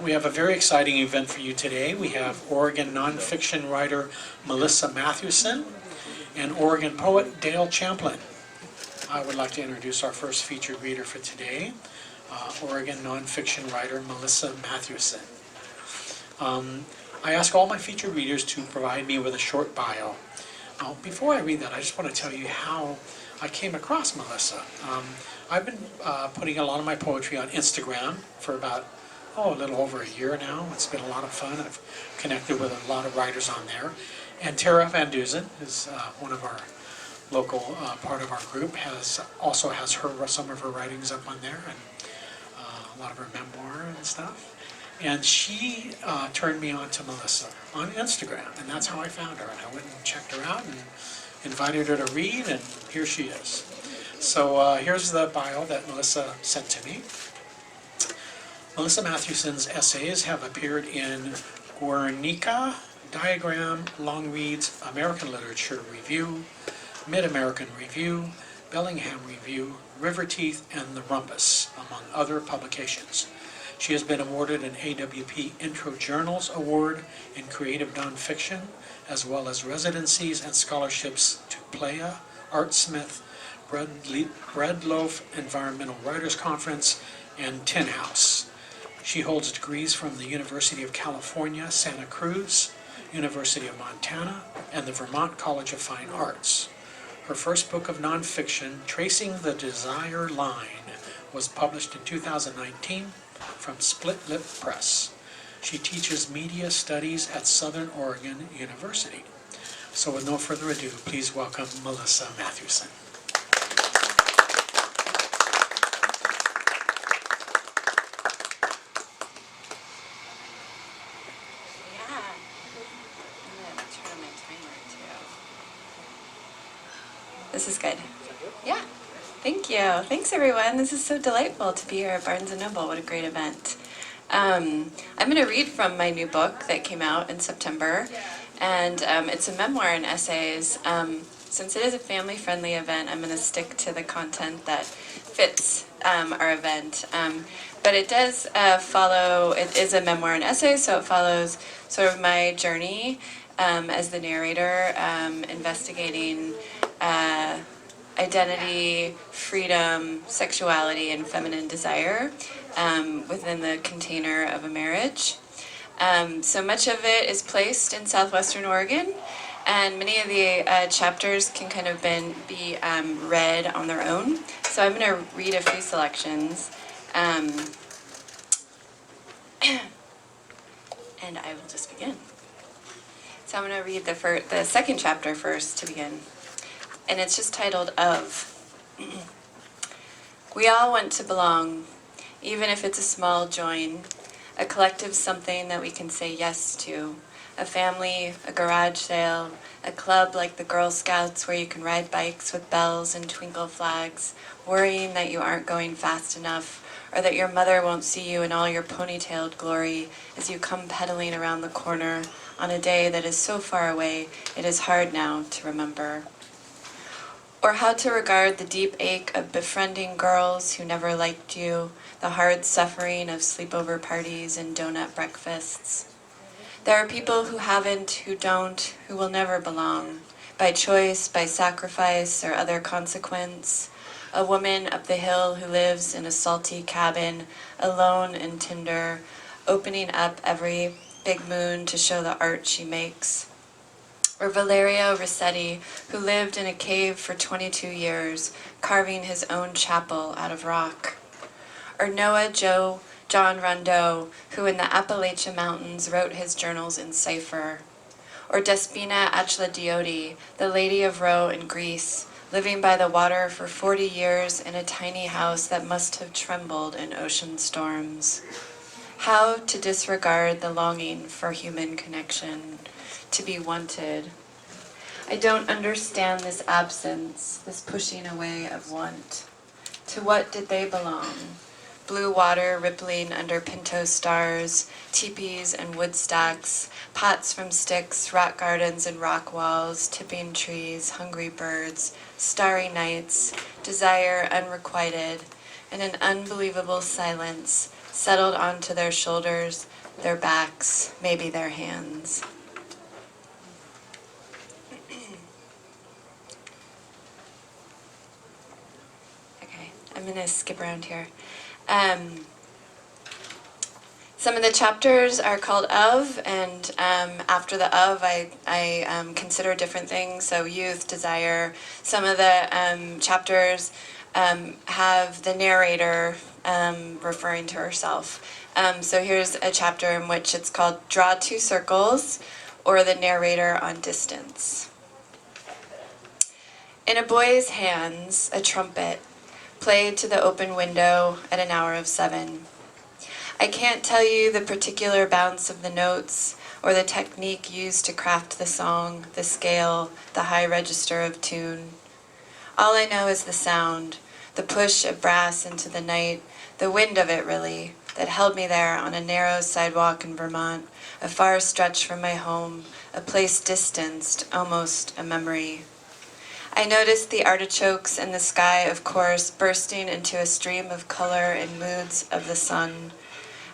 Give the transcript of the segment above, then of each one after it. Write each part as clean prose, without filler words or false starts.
We have a very exciting event for you today. We have Oregon nonfiction writer Melissa Matthewson and Oregon poet Dale Champlin. I would like to introduce our first featured reader for today, Oregon nonfiction writer Melissa Matthewson. I ask all my featured readers to provide me with a short bio. Before I read that, I just want to tell you how I came across Melissa. I've been putting a lot of my poetry on Instagram for about a little over a year now. It's been a lot of fun. I've connected with a lot of writers on there. And Tara Van Duzen is one of our local part of our group, also has some of her writings up on there, and a lot of her memoir and stuff. And she turned me on to Melissa on Instagram, and that's how I found her. And I went and checked her out and invited her to read, and here she is. So here's the bio that Melissa sent to me. Melissa Matthewson's essays have appeared in Guernica, Diagram, Longreads, American Literature Review, Mid-American Review, Bellingham Review, Riverteeth, and The Rumpus, among other publications. She has been awarded an AWP Intro Journals Award in Creative Nonfiction, as well as residencies and scholarships to Playa, Artsmith, Breadloaf Environmental Writers Conference, and Tin House. She holds degrees from the University of California, Santa Cruz, University of Montana, and the Vermont College of Fine Arts. Her first book of nonfiction, Tracing the Desire Line, was published in 2019 from Split Lip Press. She teaches media studies at Southern Oregon University. So with no further ado, please welcome Melissa Matthewson. This is good. Yeah. Thank you. Thanks, everyone. This is so delightful to be here at Barnes Noble. What a great event. I'm going to read from my new book that came out in September, and it's a memoir and essays. Since it is a family-friendly event, I'm going to stick to the content that fits our event. But it does follow, it is a memoir and essay, so it follows sort of my journey as the narrator, investigating identity, freedom, sexuality, and feminine desire within the container of a marriage. So much of it is placed in southwestern Oregon, and many of the chapters can kind of be read on their own. So I'm going to read a few selections, and I will just begin. So I'm going to read the second chapter first to begin. And it's just titled Of. We all want to belong, even if it's a small join, a collective something that we can say yes to, a family, a garage sale, a club like the Girl Scouts where you can ride bikes with bells and twinkle flags, worrying that you aren't going fast enough, or that your mother won't see you in all your ponytailed glory as you come pedaling around the corner on a day that is so far away it is hard now to remember. Or how to regard the deep ache of befriending girls who never liked you, the hard suffering of sleepover parties and donut breakfasts. There are people who haven't, who don't, who will never belong, by choice, by sacrifice, or other consequence. A woman up the hill who lives in a salty cabin, alone and tender, opening up every big moon to show the art she makes. Or Valerio Rossetti, who lived in a cave for 22 years, carving his own chapel out of rock. Or Noah John Rondeau, who in the Appalachian Mountains wrote his journals in cipher. Or Despina Achladiotti, the Lady of Rho in Greece, living by the water for 40 years in a tiny house that must have trembled in ocean storms. How to disregard the longing for human connection, to be wanted. I don't understand this absence, this pushing away of want. To what did they belong? Blue water rippling under pinto stars, teepees and wood stacks, pots from sticks, rock gardens and rock walls, tipping trees, hungry birds, starry nights, desire unrequited, and an unbelievable silence, settled onto their shoulders, their backs, maybe their hands. Okay, I'm going to skip around here. Some of the chapters are called of, and after the of, I consider different things. So youth, desire. Some of the chapters have the narrator referring to herself. So here's a chapter in which it's called Draw Two Circles, or the narrator on distance. In a boy's hands, a trumpet played to the open window at an hour of 7. I can't tell you the particular bounce of the notes or the technique used to craft the song, the scale, the high register of tune. All I know is the sound, the push of brass into the night, the wind of it really, that held me there on a narrow sidewalk in Vermont, a far stretch from my home, a place distanced, almost a memory. I noticed the artichokes and the sky, of course, bursting into a stream of color and moods of the sun.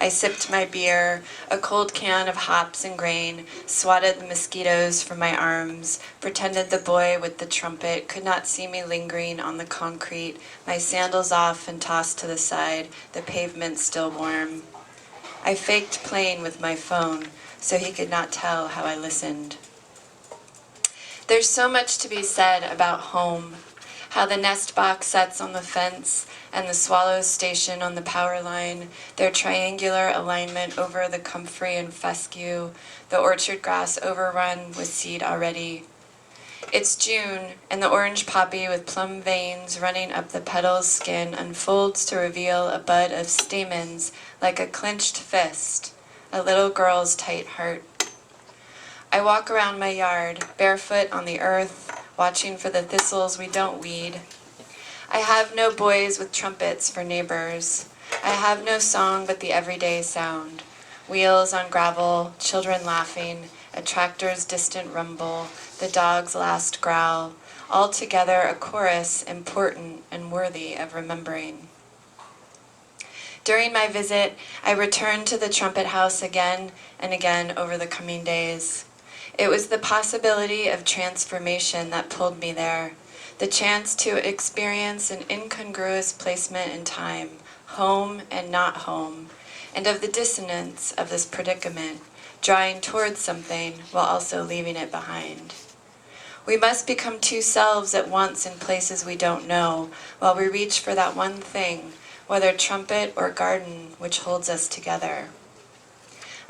I sipped my beer, a cold can of hops and grain, swatted the mosquitoes from my arms, pretended the boy with the trumpet could not see me lingering on the concrete, my sandals off and tossed to the side, the pavement still warm. I faked playing with my phone, so he could not tell how I listened. There's so much to be said about home, how the nest box sets on the fence and the swallows station on the power line, their triangular alignment over the comfrey and fescue, the orchard grass overrun with seed already. It's June, and the orange poppy with plum veins running up the petal's skin unfolds to reveal a bud of stamens like a clenched fist, a little girl's tight heart. I walk around my yard, barefoot on the earth, watching for the thistles we don't weed. I have no boys with trumpets for neighbors. I have no song but the everyday sound. Wheels on gravel, children laughing, a tractor's distant rumble, the dog's last growl, all together a chorus important and worthy of remembering. During my visit, I returned to the trumpet house again and again over the coming days. It was the possibility of transformation that pulled me there, the chance to experience an incongruous placement in time, home and not home, and of the dissonance of this predicament, drawing towards something while also leaving it behind. We must become two selves at once in places we don't know, while we reach for that one thing, whether trumpet or garden, which holds us together.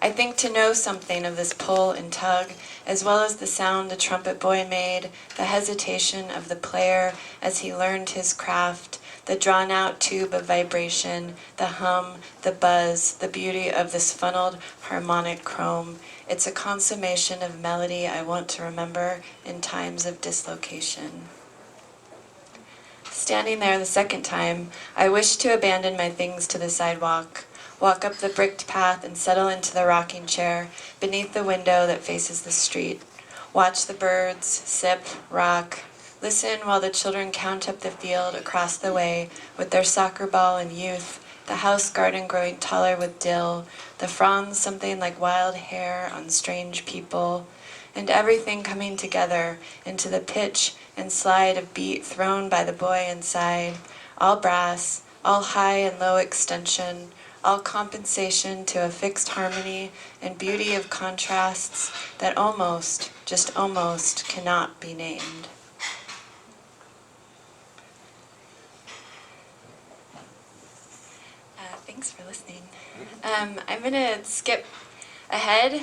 I think to know something of this pull and tug, as well as the sound the trumpet boy made, the hesitation of the player as he learned his craft, the drawn-out tube of vibration, the hum, the buzz, the beauty of this funneled harmonic chrome. It's a consummation of melody I want to remember in times of dislocation. Standing there the second time, I wished to abandon my things to the sidewalk, walk up the bricked path and settle into the rocking chair beneath the window that faces the street. Watch the birds, sip, rock, listen while the children count up the field across the way with their soccer ball and youth, the house garden growing taller with dill, the fronds something like wild hair on strange people, and everything coming together into the pitch and slide of beat thrown by the boy inside, all brass, all high and low extension, all compensation to a fixed harmony and beauty of contrasts that almost, just almost, cannot be named. Thanks for listening. I'm going to skip ahead.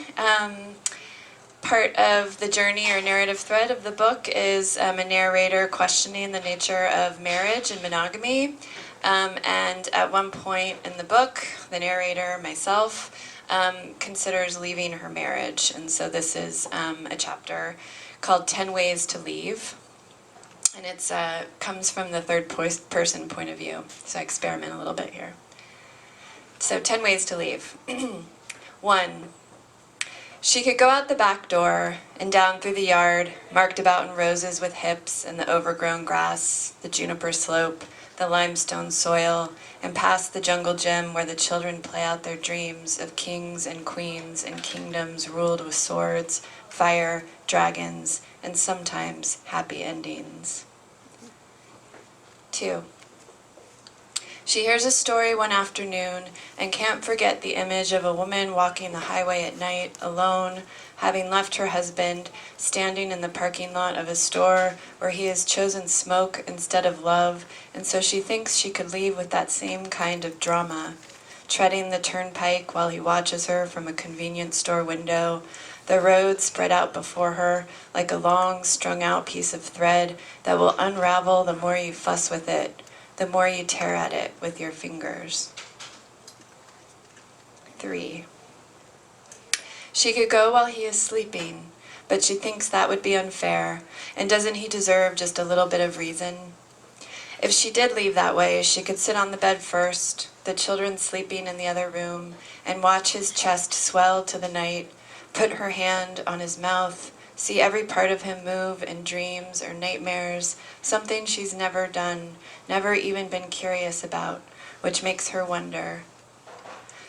Part of the journey or narrative thread of the book is a narrator questioning the nature of marriage and monogamy. And at one point in the book, the narrator, myself, considers leaving her marriage. And so this is a chapter called 10 Ways to Leave. And it comes from the third person point of view. So I experiment a little bit here. So 10 ways to leave. 1. She could go out the back door and down through the yard, marked about in roses with hips and the overgrown grass, the juniper slope, the limestone soil, and past the jungle gym where the children play out their dreams of kings and queens and kingdoms ruled with swords, fire, dragons, and sometimes happy endings. 2. She hears a story one afternoon and can't forget the image of a woman walking the highway at night, alone, having left her husband, standing in the parking lot of a store where he has chosen smoke instead of love, and so she thinks she could leave with that same kind of drama, treading the turnpike while he watches her from a convenience store window, the road spread out before her like a long, strung-out piece of thread that will unravel the more you fuss with it, the more you tear at it with your fingers. 3. She could go while he is sleeping, but she thinks that would be unfair, and doesn't he deserve just a little bit of reason? If she did leave that way, she could sit on the bed first, the children sleeping in the other room, and watch his chest swell to the night, put her hand on his mouth, see every part of him move in dreams or nightmares, something she's never done, never even been curious about, which makes her wonder.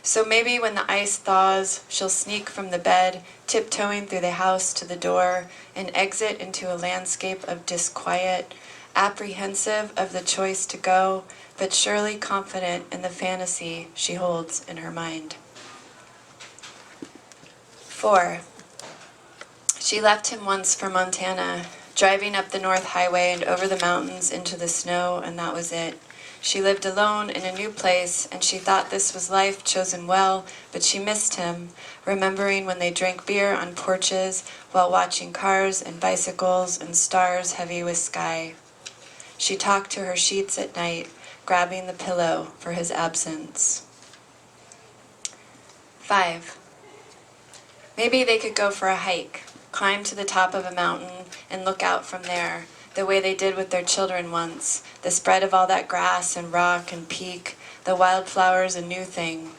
So maybe when the ice thaws, she'll sneak from the bed, tiptoeing through the house to the door, and exit into a landscape of disquiet, apprehensive of the choice to go, but surely confident in the fantasy she holds in her mind. 4. She left him once for Montana, driving up the North Highway and over the mountains into the snow, and that was it. She lived alone in a new place, and she thought this was life chosen well, but she missed him, remembering when they drank beer on porches while watching cars and bicycles and stars heavy with sky. She talked to her sheets at night, grabbing the pillow for his absence. 5. Maybe they could go for a hike, climb to the top of a mountain and look out from there, the way they did with their children once, the spread of all that grass and rock and peak, the wildflowers a new thing.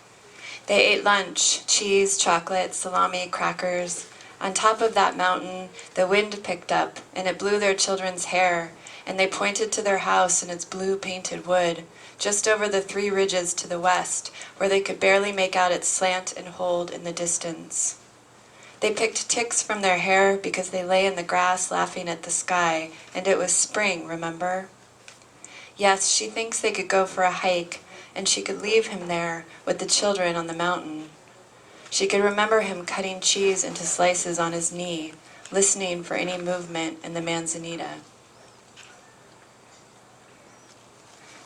They ate lunch, cheese, chocolate, salami, crackers. On top of that mountain, the wind picked up, and it blew their children's hair, and they pointed to their house and its blue painted wood, just over the 3 ridges to the west, where they could barely make out its slant and hold in the distance. They picked ticks from their hair because they lay in the grass laughing at the sky, and it was spring, remember? Yes, she thinks they could go for a hike, and she could leave him there with the children on the mountain. She could remember him cutting cheese into slices on his knee, listening for any movement in the manzanita.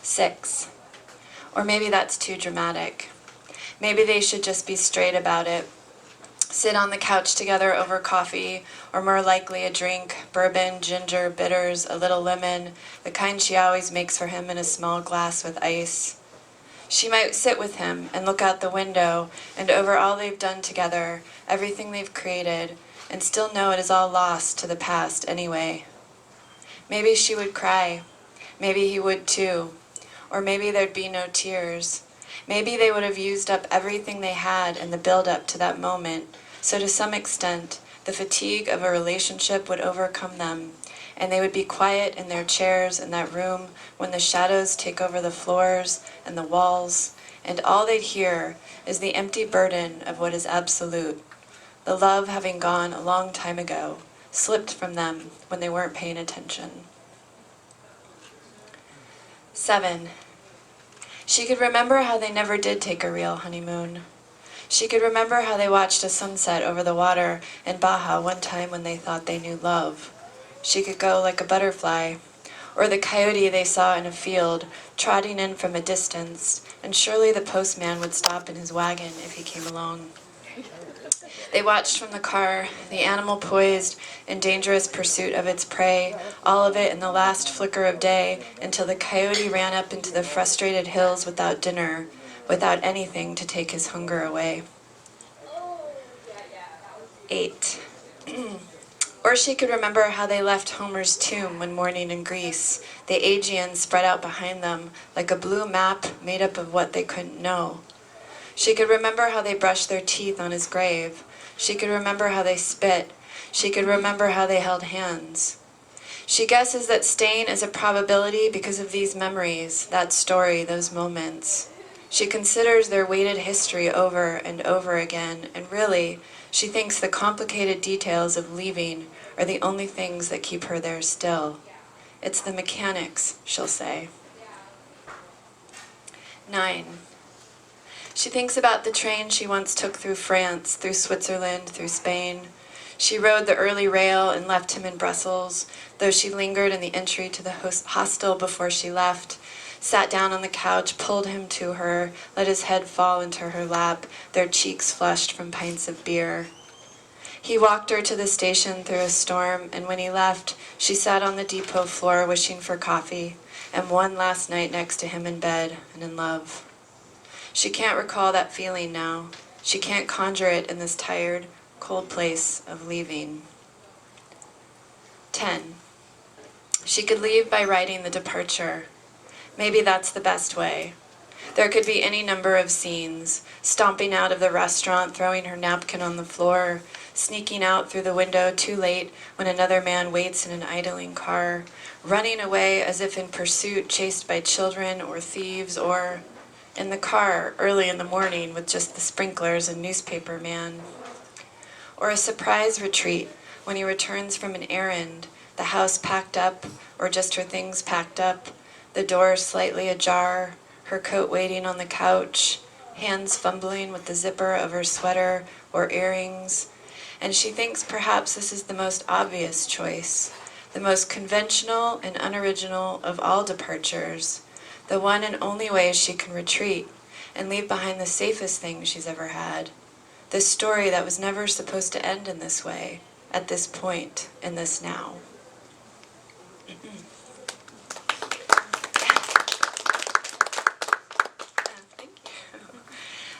6. Or maybe that's too dramatic. Maybe they should just be straight about it. Sit on the couch together over coffee, or more likely a drink, bourbon, ginger, bitters, a little lemon, the kind she always makes for him in a small glass with ice. She might sit with him and look out the window and over all they've done together, everything they've created, and still know it is all lost to the past anyway. Maybe she would cry. Maybe he would too. Or maybe there'd be no tears. Maybe they would have used up everything they had in the build-up to that moment, so to some extent, the fatigue of a relationship would overcome them, and they would be quiet in their chairs in that room when the shadows take over the floors and the walls, and all they'd hear is the empty burden of what is absolute, the love having gone a long time ago, slipped from them when they weren't paying attention. 7. She could remember how they never did take a real honeymoon. She could remember how they watched a sunset over the water in Baja one time when they thought they knew love. She could go like a butterfly, or the coyote they saw in a field, trotting in from a distance, and surely the postman would stop in his wagon if he came along. They watched from the car, the animal poised in dangerous pursuit of its prey, all of it in the last flicker of day, until the coyote ran up into the frustrated hills without dinner, without anything to take his hunger away. 8. Or she could remember how they left Homer's tomb one morning in Greece, the Aegean spread out behind them like a blue map made up of what they couldn't know. She could remember how they brushed their teeth on his grave. She could remember how they spit. She could remember how they held hands. She guesses that staying is a probability because of these memories, that story, those moments. She considers their weighted history over and over again, and really, she thinks the complicated details of leaving are the only things that keep her there still. It's the mechanics, she'll say. 9. She thinks about the train she once took through France, through Switzerland, through Spain. She rode the early rail and left him in Brussels, though she lingered in the entry to the hostel before she left, sat down on the couch, pulled him to her, let his head fall into her lap, their cheeks flushed from pints of beer. He walked her to the station through a storm, and when he left, she sat on the depot floor wishing for coffee, and one last night next to him in bed and in love. She can't recall that feeling now. She can't conjure it in this tired, cold place of leaving. 10. She could leave by writing the departure. Maybe that's the best way. There could be any number of scenes: stomping out of the restaurant, throwing her napkin on the floor, sneaking out through the window too late when another man waits in an idling car, running away as if in pursuit, chased by children or thieves, or in the car early in the morning with just the sprinklers and newspaper man. Or a surprise retreat when he returns from an errand, the house packed up or just her things packed up, the door slightly ajar, her coat waiting on the couch, hands fumbling with the zipper of her sweater or earrings. And she thinks perhaps this is the most obvious choice, the most conventional and unoriginal of all departures, the one and only way she can retreat and leave behind the safest thing she's ever had. This story that was never supposed to end in this way, at this point, in this now. Thank you.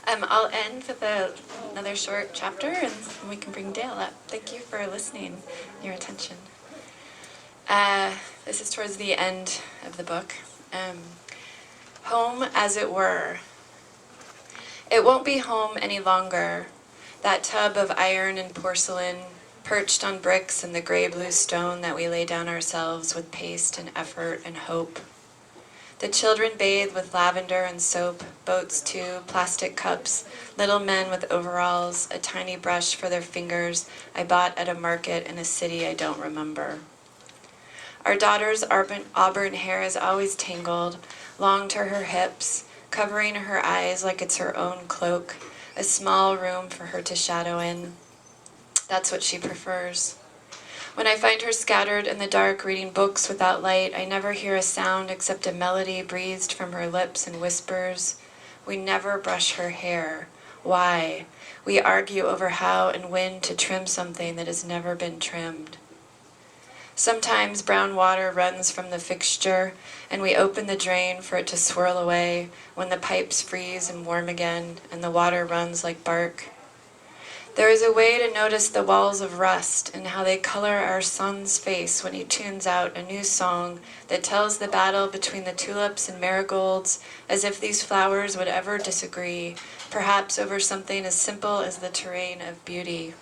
I'll end with another short chapter, and we can bring Dale up. Thank you for listening, your attention. This is towards the end of the book. Home as it were. It won't be home any longer. That tub of iron and porcelain, perched on bricks and the gray-blue stone that we lay down ourselves with paste and effort and hope. The children bathe with lavender and soap, boats too, plastic cups, little men with overalls, a tiny brush for their fingers I bought at a market in a city I don't remember. Our daughter's auburn hair is always tangled, long to her hips, covering her eyes like it's her own cloak, a small room for her to shadow in. That's what she prefers. When I find her scattered in the dark reading books without light, I never hear a sound except a melody breathed from her lips and whispers. We never brush her hair. Why? We argue over how and when to trim something that has never been trimmed. Sometimes brown water runs from the fixture, and we open the drain for it to swirl away when the pipes freeze and warm again, and the water runs like bark. There is a way to notice the walls of rust and how they color our son's face when he tunes out a new song that tells the battle between the tulips and marigolds, as if these flowers would ever disagree, perhaps over something as simple as the terrain of beauty.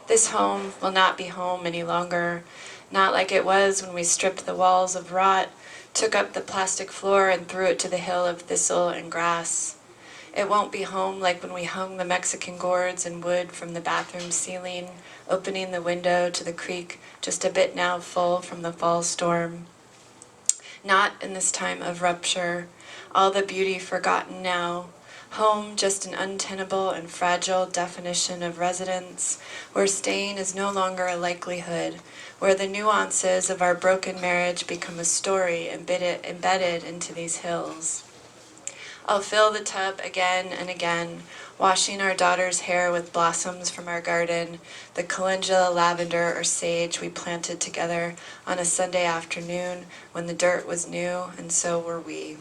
This home will not be home any longer, not like it was when we stripped the walls of rot, took up the plastic floor and threw it to the hill of thistle and grass. It won't be home like when we hung the Mexican gourds and wood from the bathroom ceiling, opening the window to the creek just a bit now full from the fall storm. Not in this time of rupture, all the beauty forgotten now. Home just an untenable and fragile definition of residence, where staying is no longer a likelihood, where the nuances of our broken marriage become a story embedded into these hills. I'll fill the tub again and again, washing our daughter's hair with blossoms from our garden, the calendula, lavender, or sage we planted together on a Sunday afternoon when the dirt was new and so were we.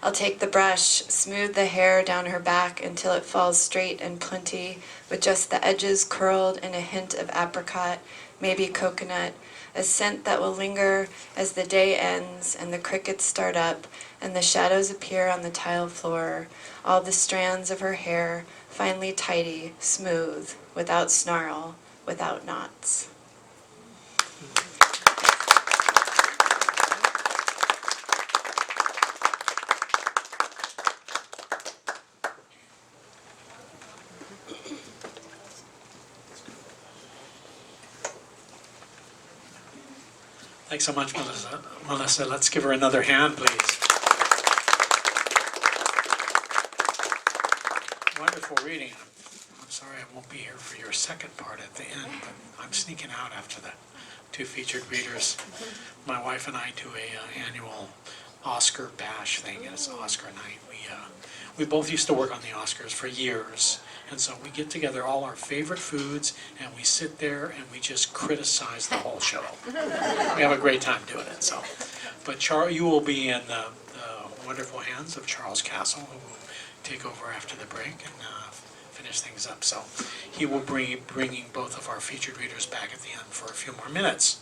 I'll take the brush, smooth the hair down her back until it falls straight and plenty, with just the edges curled and a hint of apricot, maybe coconut, a scent that will linger as the day ends and the crickets start up and the shadows appear on the tile floor, all the strands of her hair finely tidy, smooth, without snarl, without knots. Thanks so much, Melissa. Melissa, let's give her another hand, please. Wonderful reading. I'm sorry I won't be here for your second part at the end, but I'm sneaking out after the two featured readers. My wife and I do a annual Oscar bash thing, and it's Oscar night. We both used to work on the Oscars for years, and so we get together all our favorite foods, and we sit there and we just criticize the whole show. We have a great time doing it. So, but you will be in the wonderful hands of Charles Castle, who will take over after the break and finish things up. So he will be bringing both of our featured readers back at the end for a few more minutes.